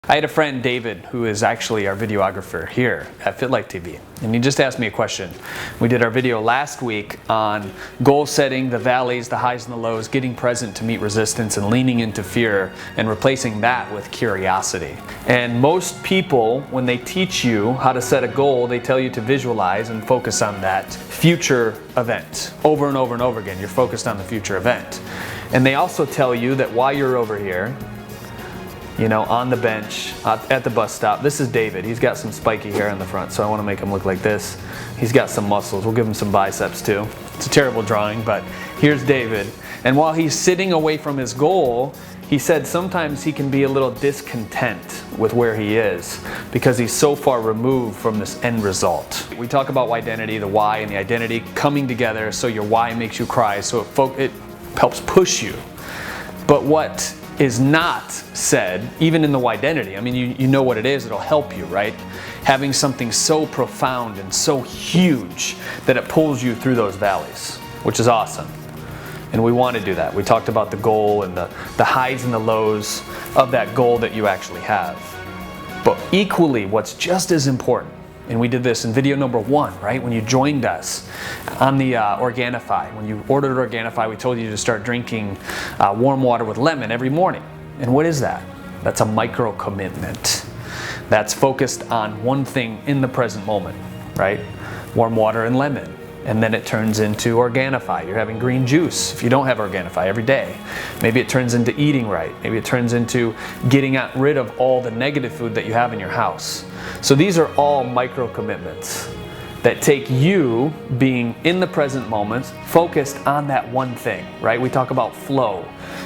I had a friend, David, who is actually our videographer here at FitLifeTV, and he just asked me a question. We did our video last week on goal setting, the valleys, the highs and the lows, getting present to meet resistance and leaning into fear and replacing that with curiosity. And most people, when they teach you how to set a goal, they tell you to visualize and focus on that future event. Over and over and over again, you're focused on the future event. And they also tell you that while you're over here, you know, on the bench, at the bus stop. This is David. He's got some spiky hair in the front, so I want to make him look like this. He's got some muscles. We'll give him some biceps too. It's a terrible drawing, but here's David. And while he's sitting away from his goal, he said sometimes he can be a little discontent with where he is because he's so far removed from this end result. We talk about identity, the why and the identity coming together, so your why makes you cry, so it helps push you. But what is not said, even in the identity, I mean, you know what it is, it'll help you, right? Having something so profound and so huge that it pulls you through those valleys, which is awesome. And we want to do that. We talked about the goal and the highs and the lows of that goal that you actually have. But equally, what's just as important, and we did this in video number 1, right? When you joined us on the Organifi. When you ordered Organifi, we told you to start drinking warm water with lemon every morning. And what is that? That's a micro commitment. That's focused on one thing in the present moment, right? Warm water and lemon. And then it turns into Organifi. You're having green juice if you don't have Organifi every day. Maybe it turns into eating right. Maybe it turns into getting rid of all the negative food that you have in your house. So these are all micro commitments that take you being in the present moment, focused on that one thing, right? We talk about flow.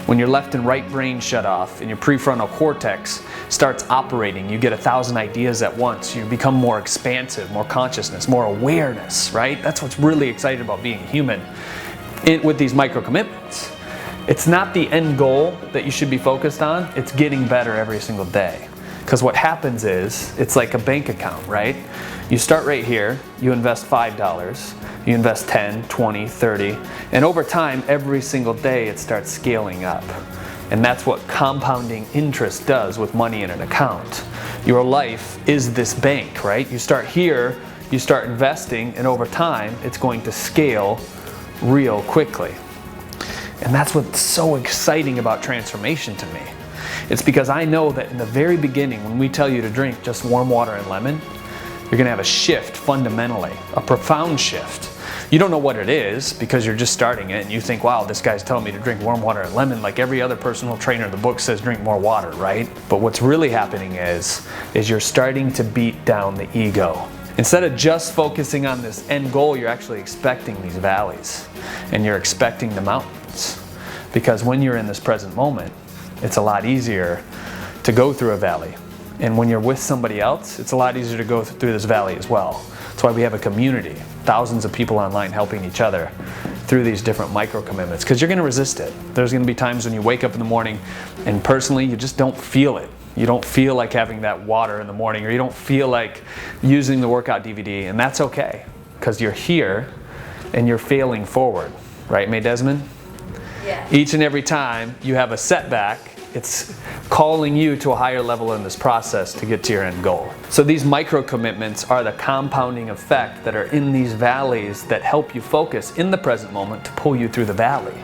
When your left and right brain shut off and your prefrontal cortex starts operating, you get 1,000 ideas at once. You become more expansive, more consciousness, more awareness, right? That's what's really exciting about being a human with these micro commitments. It's not the end goal that you should be focused on, it's getting better every single day. Because what happens is, it's like a bank account, right? You start right here, you invest $5, you invest 10, 20, 30, and over time, every single day, it starts scaling up. And that's what compounding interest does with money in an account. Your life is this bank, right? You start here, you start investing, and over time, it's going to scale real quickly. And that's what's so exciting about transformation to me. It's because I know that in the very beginning, when we tell you to drink just warm water and lemon, you're gonna have a shift fundamentally, a profound shift. You don't know what it is because you're just starting it and you think, wow, this guy's telling me to drink warm water and lemon like every other personal trainer in the book says drink more water, right? But what's really happening is you're starting to beat down the ego. Instead of just focusing on this end goal, you're actually expecting these valleys and you're expecting the mountains. Because when you're in this present moment, it's a lot easier to go through a valley. And when you're with somebody else, it's a lot easier to go through this valley as well. That's why we have a community, thousands of people online helping each other through these different micro commitments, because you're going to resist it. There's going to be times when you wake up in the morning and personally you just don't feel it. You don't feel like having that water in the morning, or you don't feel like using the workout DVD, and that's okay, because you're here and you're failing forward. Right, May Desmond? Yeah. Each and every time you have a setback, it's calling you to a higher level in this process to get to your end goal. So these micro commitments are the compounding effect that are in these valleys that help you focus in the present moment to pull you through the valley.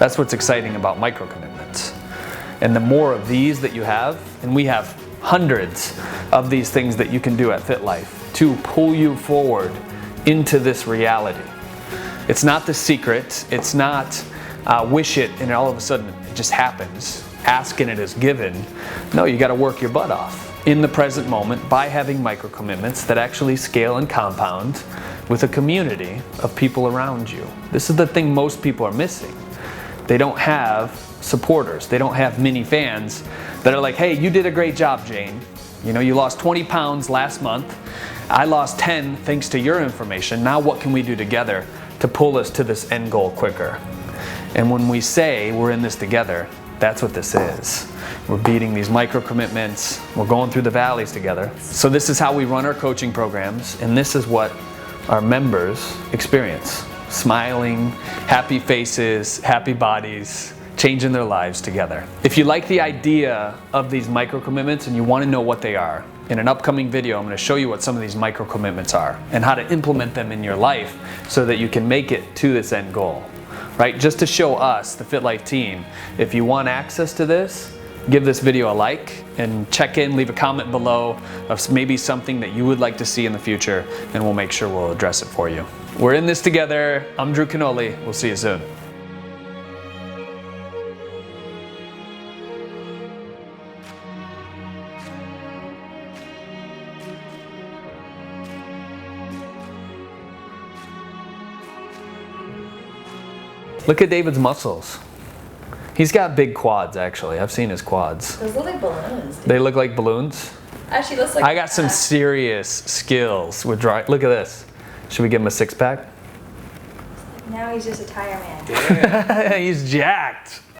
That's what's exciting about micro commitments. And the more of these that you have, and we have hundreds of these things that you can do at FitLife to pull you forward into this reality. It's not the secret, it's not wish it and all of a sudden it just happens. Ask and it is given. No, you got to work your butt off in the present moment by having micro commitments that actually scale and compound with a community of people around you. This is the thing most people are missing. They don't have supporters. They don't have mini fans that are like, hey, you did a great job, Jane. You know, you lost 20 pounds last month. I lost 10 thanks to your information. Now what can we do together to pull us to this end goal quicker? And when we say we're in this together, that's what this is. We're beating these micro commitments. We're going through the valleys together. So this is how we run our coaching programs, and this is what our members experience. Smiling, happy faces, happy bodies, changing their lives together. If you like the idea of these micro commitments and you want to know what they are, in an upcoming video I'm going to show you what some of these micro commitments are and how to implement them in your life so that you can make it to this end goal. Right? Just to show us, the FitLife team, if you want access to this, give this video a like and check in, leave a comment below of maybe something that you would like to see in the future, and we'll make sure we'll address it for you. We're in this together. I'm Drew Canoli. We'll see you soon. Look at David's muscles. He's got big quads, actually. I've seen his quads. Those look like balloons. Dude. They look like balloons? Actually, looks like I got some serious skills with drawing. Look at this. Should we give him a six-pack? Now he's just a tire man. He's jacked.